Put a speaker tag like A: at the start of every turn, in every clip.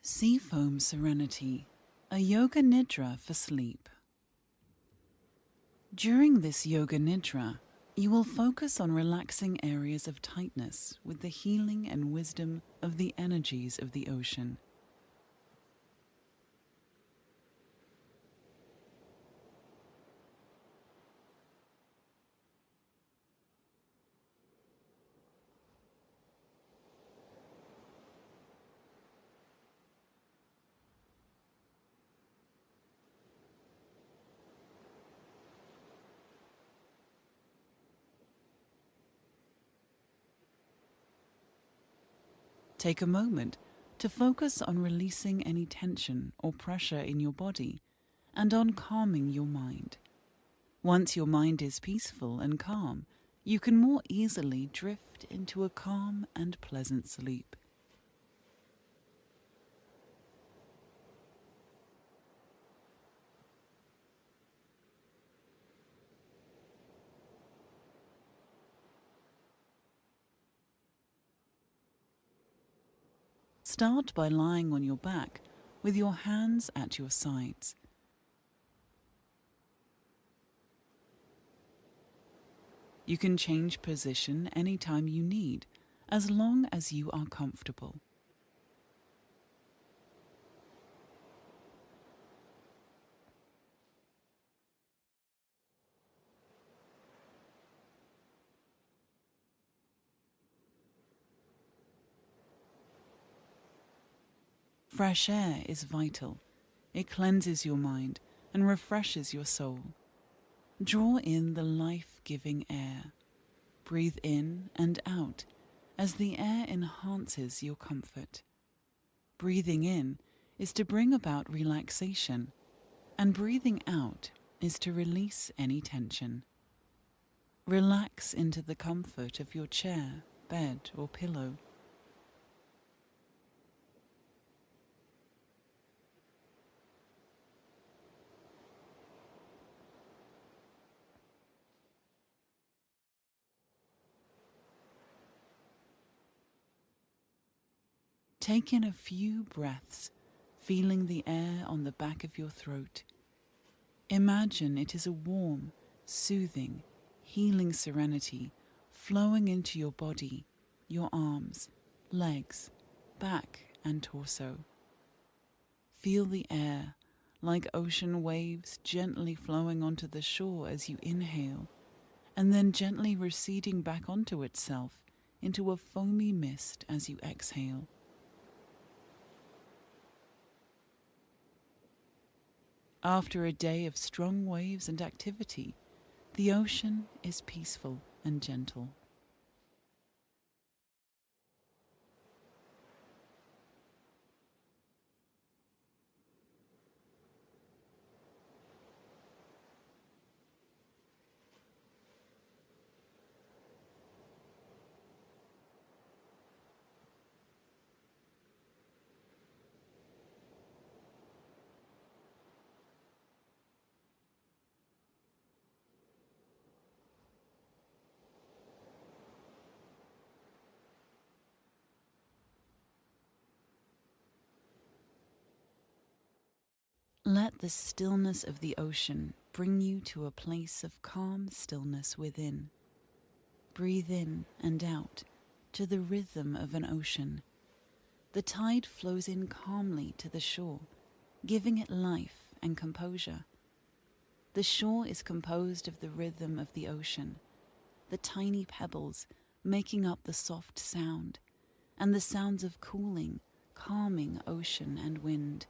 A: Seafoam Serenity, a yoga nidra for sleep. During this yoga nidra, you will focus on relaxing areas of tightness with the healing and wisdom of the energies of the ocean. Take a moment to focus on releasing any tension or pressure in your body and on calming your mind. Once your mind is peaceful and calm, you can more easily drift into a calm and pleasant sleep. Start by lying on your back with your hands at your sides. You can change position anytime you need, as long as you are comfortable. Fresh air is vital. It cleanses your mind and refreshes your soul. Draw in the life-giving air. Breathe in and out as the air enhances your comfort. Breathing in is to bring about relaxation, and breathing out is to release any tension. Relax into the comfort of your chair, bed, or pillow. Take in a few breaths, feeling the air on the back of your throat. Imagine it is a warm, soothing, healing serenity flowing into your body, your arms, legs, back, and torso. Feel the air like ocean waves gently flowing onto the shore as you inhale, and then gently receding back onto itself into a foamy mist as you exhale. After a day of strong waves and activity, the ocean is peaceful and gentle. Let the stillness of the ocean bring you to a place of calm stillness within. Breathe in and out to the rhythm of an ocean. The tide flows in calmly to the shore, giving it life and composure. The shore is composed of the rhythm of the ocean, the tiny pebbles making up the soft sound, and the sounds of cooling, calming ocean and wind.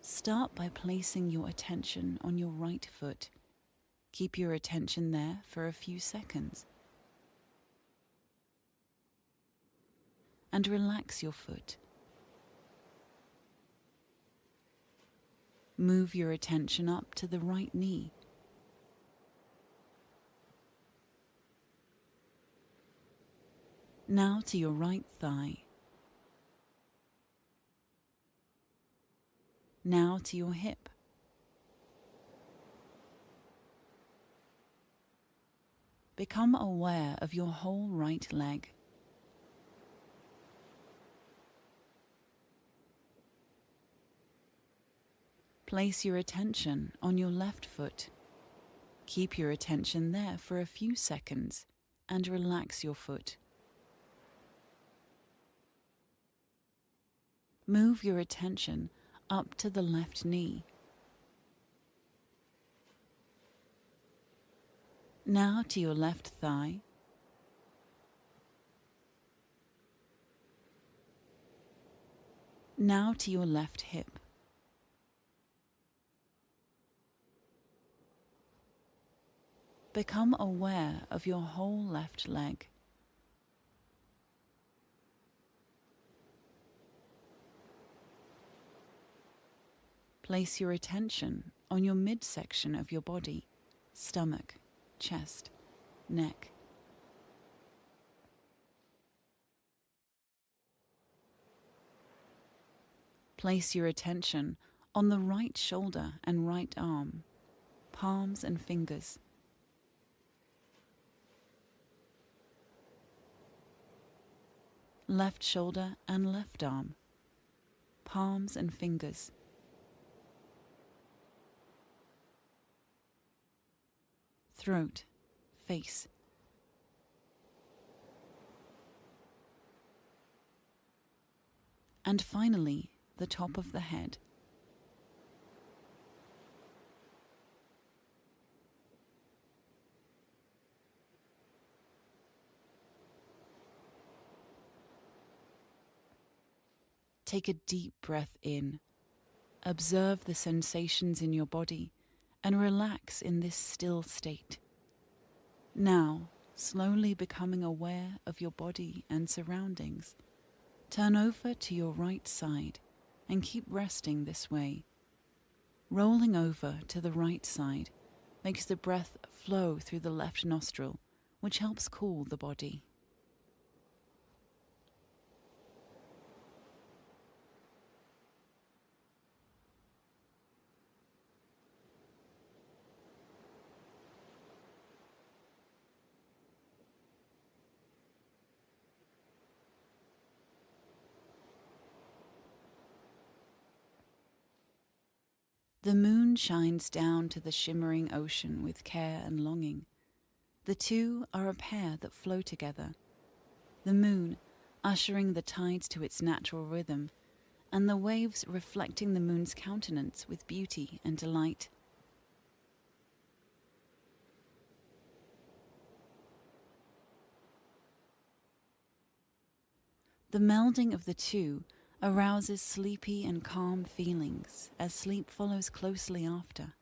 A: Start by placing your attention on your right foot. Keep your attention there for a few seconds. And relax your foot. Move your attention up to the right knee. Now to your right thigh. Now to your hip. Become aware of your whole right leg. Place your attention on your left foot. Keep your attention there for a few seconds and relax your foot. Move your attention up to the left knee. Now to your left thigh. Now to your left hip. Become aware of your whole left leg. Place your attention on your midsection of your body, stomach, chest, neck. Place your attention on the right shoulder and right arm, palms and fingers. Left shoulder and left arm, palms and fingers. Throat, face. And finally, the top of the head. Take a deep breath in. Observe the sensations in your body and relax in this still state. Now, slowly becoming aware of your body and surroundings, turn over to your right side and keep resting this way. Rolling over to the right side makes the breath flow through the left nostril, which helps cool the body. The moon shines down to the shimmering ocean with care and longing. The two are a pair that flow together. The moon ushering the tides to its natural rhythm, and the waves reflecting the moon's countenance with beauty and delight. The melding of the two arouses sleepy and calm feelings as sleep follows closely after.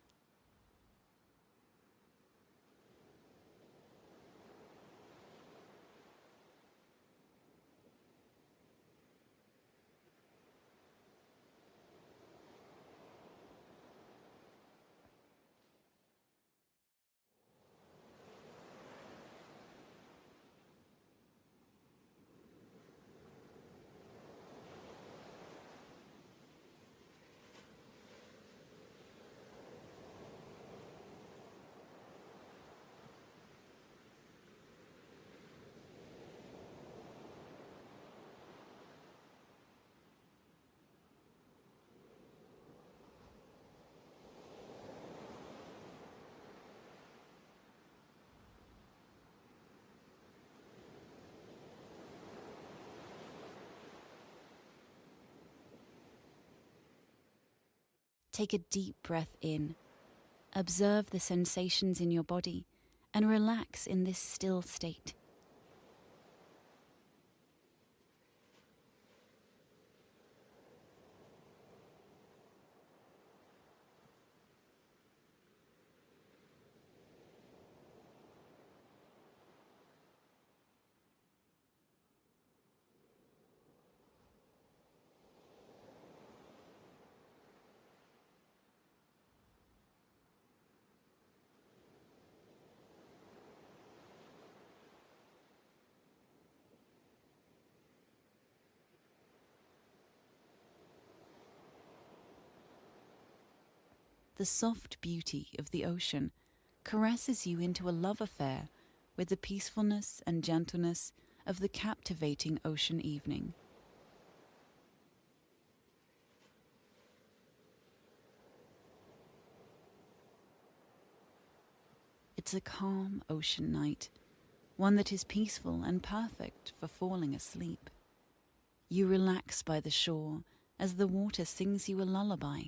A: Take a deep breath in. Observe the sensations in your body and relax in this still state. the soft beauty of the ocean caresses you into a love affair with the peacefulness and gentleness of the captivating ocean evening. It's a calm ocean night, one that is peaceful and perfect for falling asleep. You relax by the shore as the water sings you a lullaby.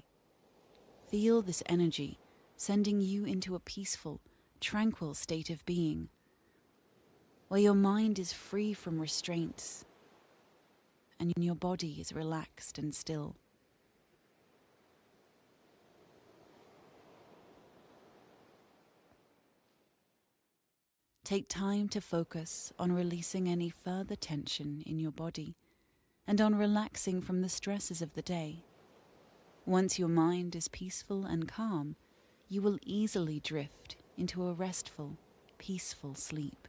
A: Feel this energy sending you into a peaceful, tranquil state of being, where your mind is free from restraints and your body is relaxed and still. Take time to focus on releasing any further tension in your body and on relaxing from the stresses of the day. Once your mind is peaceful and calm, you will easily drift into a restful, peaceful sleep.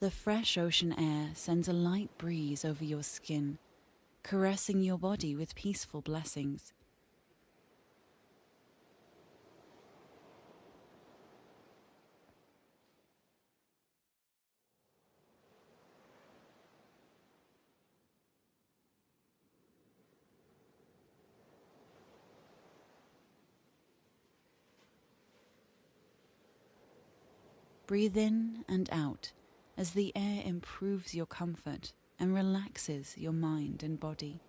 A: The fresh ocean air sends a light breeze over your skin, caressing your body with peaceful blessings. Breathe in and out as the air improves your comfort and relaxes your mind and body.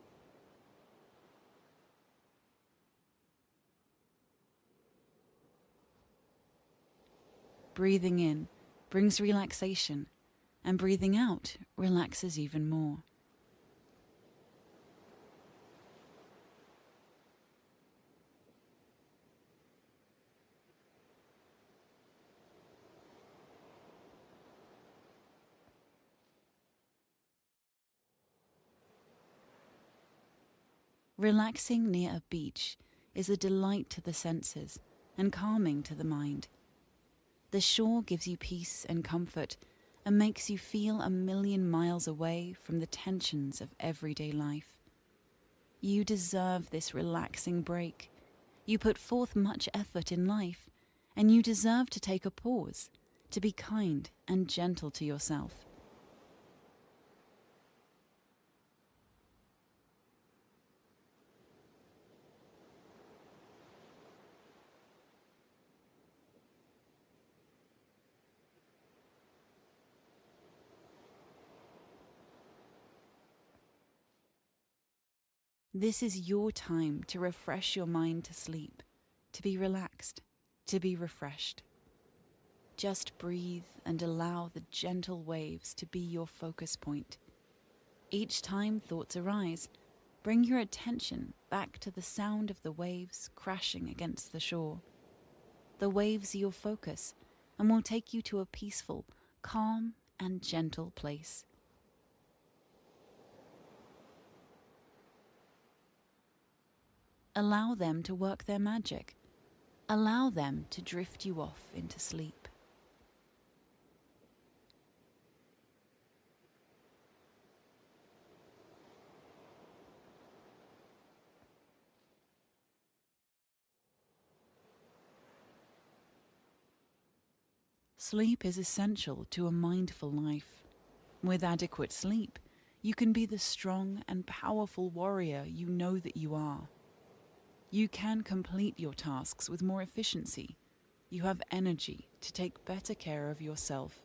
A: Breathing in brings relaxation, and breathing out relaxes even more. Relaxing near a beach is a delight to the senses and calming to the mind. The shore gives you peace and comfort and makes you feel a million miles away from the tensions of everyday life. You deserve this relaxing break. You put forth much effort in life, and you deserve to take a pause, to be kind and gentle to yourself. This is your time to refresh your mind to sleep, to be relaxed, to be refreshed. Just breathe and allow the gentle waves to be your focus point. Each time thoughts arise, bring your attention back to the sound of the waves crashing against the shore. The waves are your focus and will take you to a peaceful, calm, and gentle place. Allow them to work their magic. Allow them to drift you off into sleep. Sleep is essential to a mindful life. With adequate sleep, you can be the strong and powerful warrior you know that you are. You can complete your tasks with more efficiency. You have energy to take better care of yourself,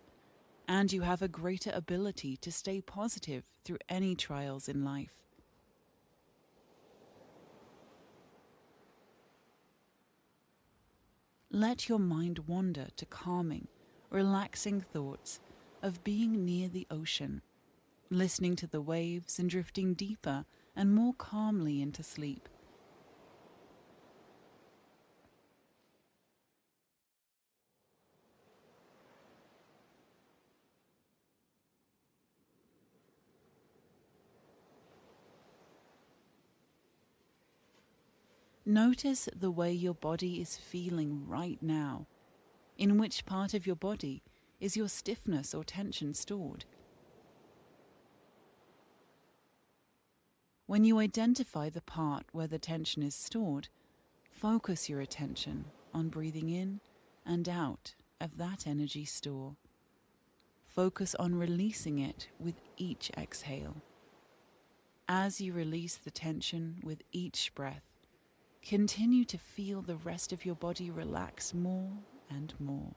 A: and you have a greater ability to stay positive through any trials in life. Let your mind wander to calming, relaxing thoughts of being near the ocean, listening to the waves and drifting deeper and more calmly into sleep. Notice the way your body is feeling right now. In which part of your body is your stiffness or tension stored? When you identify the part where the tension is stored, focus your attention on breathing in and out of that energy store. Focus on releasing it with each exhale. As you release the tension with each breath, continue to feel the rest of your body relax more and more.